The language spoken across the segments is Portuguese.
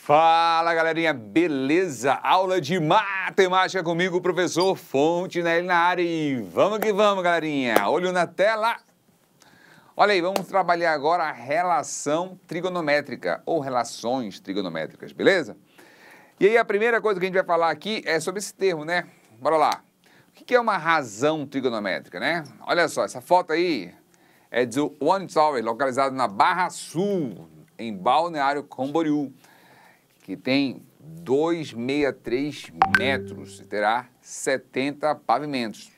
Fala, galerinha, beleza? Aula de matemática comigo, o professor Fontenelle na área e vamos que vamos, galerinha. Olho na tela. Olha aí, vamos trabalhar agora a relação trigonométrica ou relações trigonométricas, beleza? E aí a primeira coisa que a gente vai falar aqui é sobre esse termo, né? Bora lá. O que é uma razão trigonométrica, né? Olha só, essa foto aí é de One Tower, localizado na Barra Sul, em Balneário Camboriú, que tem 263 metros e terá 70 pavimentos.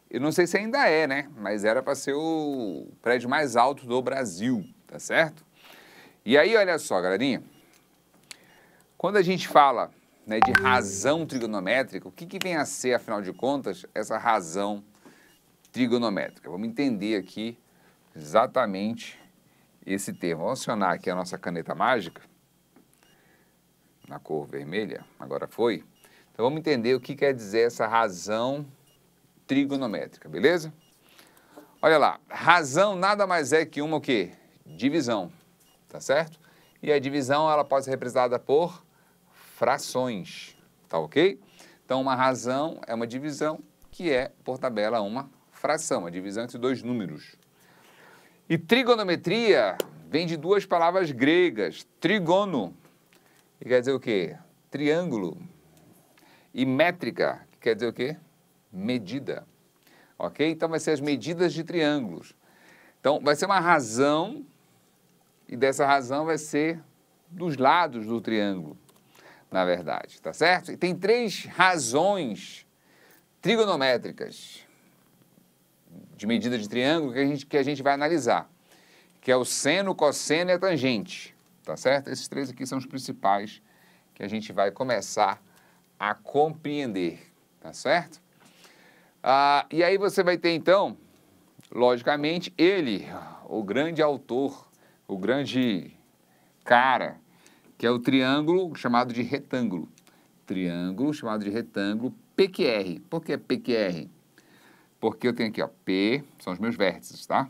Eu não sei se ainda é, né? Mas era para ser o prédio mais alto do Brasil, tá certo? E aí, olha só, galerinha. Quando a gente fala, né, de razão trigonométrica, o que vem a ser, afinal de contas, essa razão trigonométrica? Vamos entender aqui exatamente esse termo. Vamos acionar aqui a nossa caneta mágica, na cor vermelha, agora foi. Então vamos entender o que quer dizer essa razão trigonométrica, beleza? Olha lá, razão nada mais é que uma o quê? Divisão, tá certo? E a divisão ela pode ser representada por frações, tá ok? Então uma razão é uma divisão que é, por tabela, uma fração, uma divisão entre dois números. E trigonometria vem de duas palavras gregas, trigono, que quer dizer o quê? Triângulo. E métrica, que quer dizer o quê? Medida. Ok? Então vai ser as medidas de triângulos. Então vai ser uma razão, e dessa razão vai ser dos lados do triângulo, na verdade, tá certo? E tem três razões trigonométricas de medida de triângulo que a gente vai analisar, que é o seno, o cosseno e a tangente. Tá certo? Esses três aqui são os principais que a gente vai começar a compreender, tá certo? E aí você vai ter, então, logicamente, ele, o grande autor, o grande cara, que é o triângulo chamado de retângulo. Triângulo chamado de retângulo PQR. Por que PQR? Porque eu tenho aqui, ó, P, são os meus vértices, tá?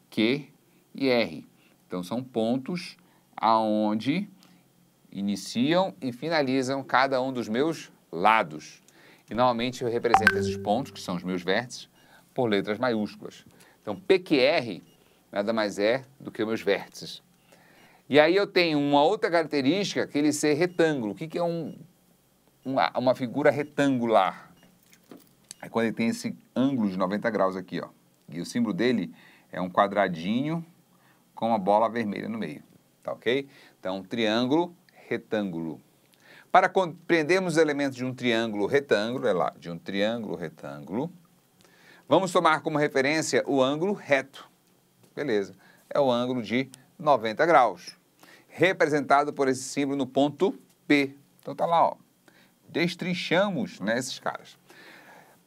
Q e R. Então, são pontos aonde iniciam e finalizam cada um dos meus lados. E normalmente eu represento esses pontos, que são os meus vértices, por letras maiúsculas. Então, PQR nada mais é do que os meus vértices. E aí eu tenho uma outra característica, que ele ser retângulo. O que é uma figura retangular? É quando ele tem esse ângulo de 90 graus aqui, ó. E o símbolo dele é um quadradinho com uma bola vermelha no meio. Tá ok? Então, triângulo, retângulo. Para compreendermos os elementos de um triângulo retângulo, de um triângulo retângulo, vamos tomar como referência o ângulo reto. Beleza. É o ângulo de 90 graus, representado por esse símbolo no ponto P. Então, tá lá, ó. Destrinchamos, né, esses caras.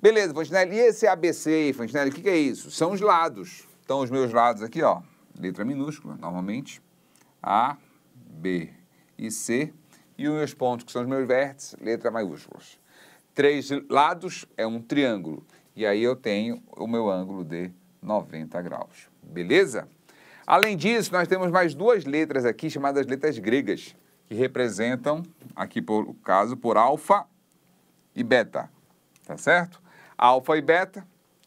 Beleza, Fontenelle. E esse ABC aí, Fontenelle, o que é isso? São os lados. Então, os meus lados aqui, ó, letra minúscula, normalmente, A, B e C, e os meus pontos, que são os meus vértices, letra maiúsculas. Três lados é um triângulo, e aí eu tenho o meu ângulo de 90 graus, beleza? Além disso, nós temos mais duas letras aqui, chamadas letras gregas, que representam, aqui por caso, por alfa e beta, tá certo? Alfa e beta,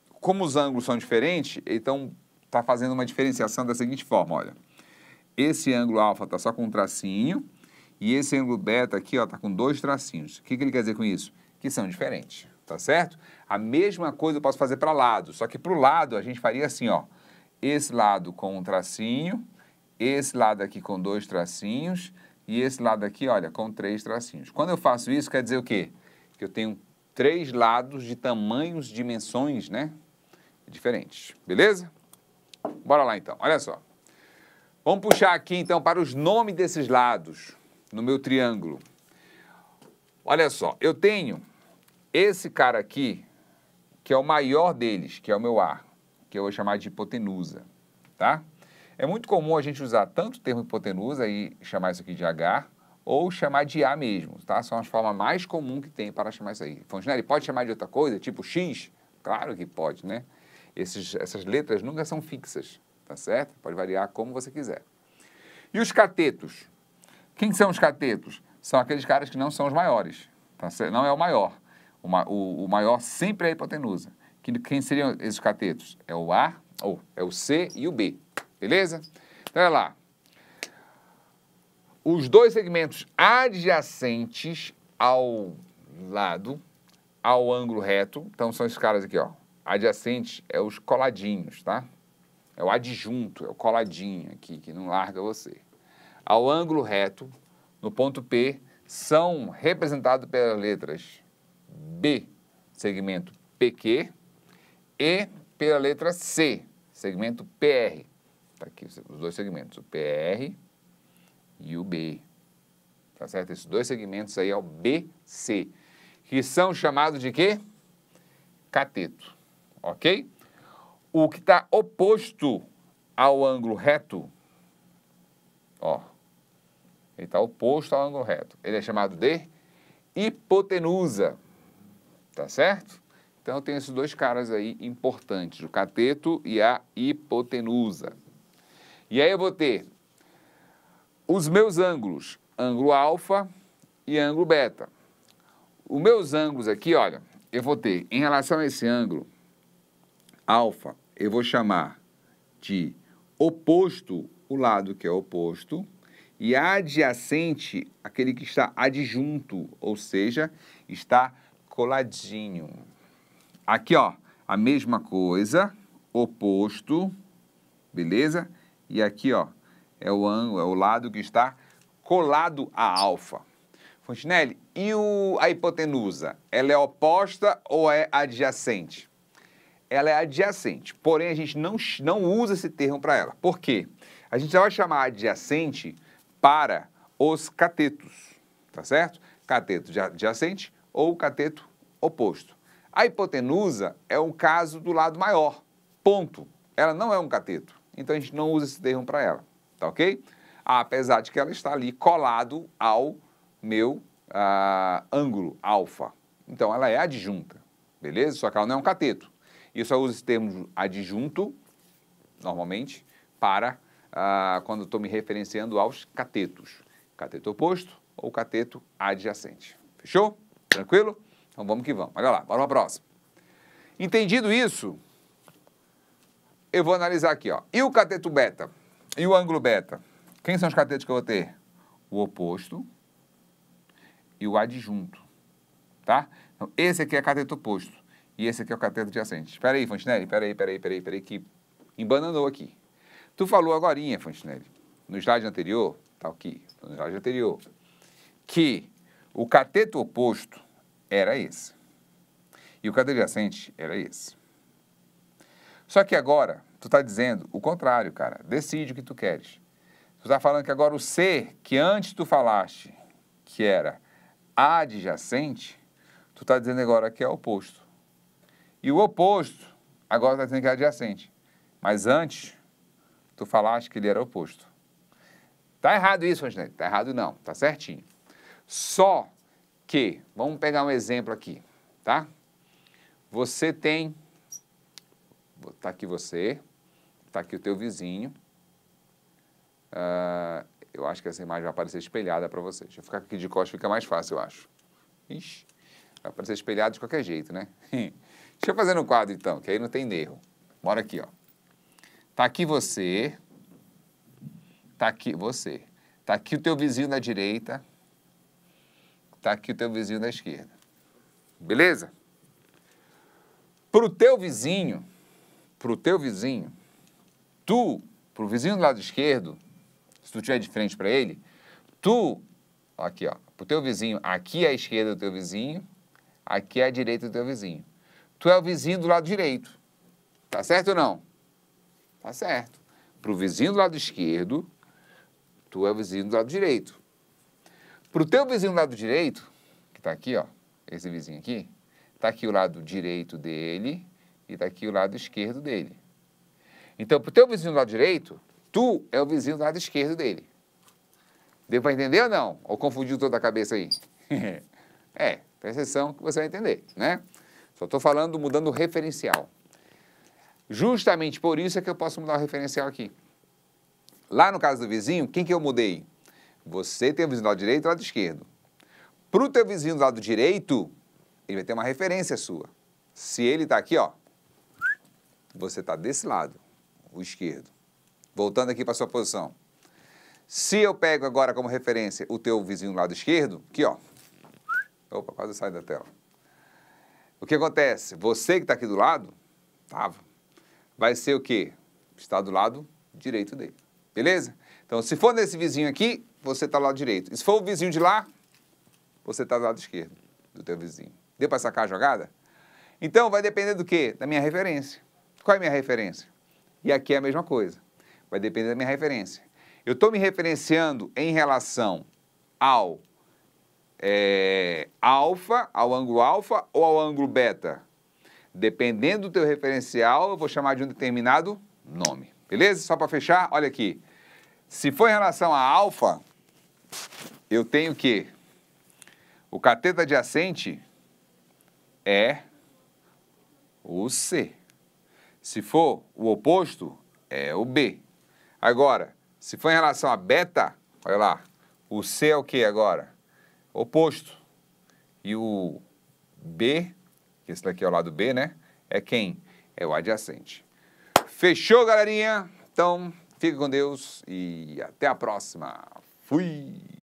como os ângulos são diferentes, então está fazendo uma diferenciação da seguinte forma, olha. Esse ângulo alfa está só com um tracinho e esse ângulo beta aqui está com dois tracinhos. O que ele quer dizer com isso? Que são diferentes, tá certo? A mesma coisa eu posso fazer para lado, só que para o lado a gente faria assim, ó. Esse lado com um tracinho, esse lado aqui com dois tracinhos e esse lado aqui, olha, com três tracinhos. Quando eu faço isso, quer dizer o quê? Que eu tenho três lados de tamanhos, dimensões, né, diferentes, beleza? Bora lá então, olha só. Vamos puxar aqui, então, para os nomes desses lados no meu triângulo. Olha só, eu tenho esse cara aqui, que é o maior deles, que é o meu A, que eu vou chamar de hipotenusa, tá? É muito comum a gente usar tanto o termo hipotenusa e chamar isso aqui de H, ou chamar de A mesmo, tá? São as formas mais comuns que tem para chamar isso aí. Fontenelle, pode chamar de outra coisa, tipo X? Claro que pode, né? Essas letras nunca são fixas. Tá certo? Pode variar como você quiser. E os catetos? Quem são os catetos? São aqueles caras que não são os maiores. Tá certo? Não é o maior. O maior sempre é a hipotenusa. Quem seriam esses catetos? É o A, é o C e o B. Beleza? Então, olha lá. Os dois segmentos adjacentes ao lado, ao ângulo reto, então são esses caras aqui, ó. Adjacentes é os coladinhos, tá? É o adjunto, é o coladinho aqui, que não larga você. Ao ângulo reto, no ponto P, são representados pelas letras B, segmento PQ, e pela letra C, segmento PR. Tá aqui os dois segmentos, o PR e o B. Tá certo? Esses dois segmentos aí é o BC, que são chamados de quê? Cateto. Ok? O que está oposto ao ângulo reto, ó, ele está oposto ao ângulo reto. Ele é chamado de hipotenusa. Tá certo? Então, eu tenho esses dois caras aí importantes, o cateto e a hipotenusa. E aí eu vou ter os meus ângulos, ângulo alfa e ângulo beta. Os meus ângulos aqui, olha, eu vou ter, em relação a esse ângulo alfa, eu vou chamar de oposto o lado que é oposto e adjacente aquele que está adjunto, ou seja, está coladinho. Aqui, ó, a mesma coisa, oposto, beleza? E aqui, ó, é o ângulo, é o lado que está colado a alfa. Fontinelli, e a hipotenusa? Ela é oposta ou é adjacente? Ela é adjacente, porém a gente não usa esse termo para ela. Por quê? A gente vai chamar adjacente para os catetos, tá certo? Cateto adjacente ou cateto oposto. A hipotenusa é o caso do lado maior, ponto. Ela não é um cateto, então a gente não usa esse termo para ela, tá ok? Apesar de que ela está ali colado ao meu ângulo alfa. Então ela é adjunta, beleza? Só que ela não é um cateto. E eu só uso esse termo adjunto, normalmente, para quando estou me referenciando aos catetos. Cateto oposto ou cateto adjacente. Fechou? Tranquilo? Então vamos que vamos. Olha lá, bora para a próxima. Entendido isso, eu vou analisar aqui, ó. E o cateto beta? E o ângulo beta? Quem são os catetos que eu vou ter? O oposto e o adjunto, tá? Então, esse aqui é cateto oposto e esse aqui é o cateto adjacente. Espera aí, Fontinelli, espera aí, que embananou aqui. Tu falou agorinha, Fontinelli, no slide anterior, tá aqui, no slide anterior, que o cateto oposto era esse e o cateto adjacente era esse. Só que agora, tu está dizendo o contrário, cara. Decide o que tu queres. Tu está falando que agora o C, que antes tu falaste que era adjacente, tu está dizendo agora que é oposto. E o oposto, agora está dizendo que é adjacente. Mas antes, tu falaste que ele era oposto. Tá errado isso, Fontinelli? Tá errado não, tá certinho. Só que, vamos pegar um exemplo aqui, tá? Você tem, tá aqui você, tá aqui o teu vizinho. Eu acho que essa imagem vai aparecer espelhada para você. Deixa eu ficar aqui de costas, fica mais fácil, eu acho. Ixi, vai aparecer espelhado de qualquer jeito, né? Deixa eu fazer no quadro, então, que aí não tem erro. Bora aqui, ó. Tá aqui você. Tá aqui você. Tá aqui o teu vizinho da direita. Tá aqui o teu vizinho da esquerda. Beleza? Pro teu vizinho, pro vizinho do lado esquerdo, se tu estiver de frente para ele, aqui, ó, pro teu vizinho, aqui é a esquerda do teu vizinho, aqui é a direita do teu vizinho. Tu é o vizinho do lado direito. Tá certo ou não? Tá certo. Pro vizinho do lado esquerdo, tu é o vizinho do lado direito. Pro teu vizinho do lado direito, que tá aqui, ó, esse vizinho aqui, tá aqui o lado direito dele e tá aqui o lado esquerdo dele. Então, pro teu vizinho do lado direito, tu é o vizinho do lado esquerdo dele. Deu para entender ou não? Ou confundiu toda a cabeça aí? Presta atenção que você vai entender, né? Só estou falando, mudando o referencial. Justamente por isso é que eu posso mudar o referencial aqui. Lá no caso do vizinho, quem que eu mudei? Você tem o vizinho do lado direito e do lado esquerdo. Para o teu vizinho do lado direito, ele vai ter uma referência sua. Se ele está aqui, ó, você está desse lado, o esquerdo. Voltando aqui para a sua posição. Se eu pego agora como referência o teu vizinho do lado esquerdo, aqui, ó. Opa, quase sai da tela. O que acontece? Você que está aqui do lado, vai ser o quê? Está do lado direito dele. Beleza? Então, se for nesse vizinho aqui, você está do lado direito. E se for o vizinho de lá, você está do lado esquerdo do teu vizinho. Deu para sacar a jogada? Então, vai depender do quê? Da minha referência. Qual é a minha referência? E aqui é a mesma coisa. Vai depender da minha referência. Eu estou me referenciando em relação ao alfa, ao ângulo alfa ou ao ângulo beta? Dependendo do teu referencial, eu vou chamar de um determinado nome. Beleza? Só para fechar, olha aqui. Se for em relação a alfa, eu tenho que o cateto adjacente é o C. Se for o oposto, é o B. Agora, se for em relação a beta, olha lá, o C é o que agora? Oposto. E o B, que esse daqui é o lado B, né? É quem? É o adjacente. Fechou, galerinha? Então, fica com Deus e até a próxima. Fui!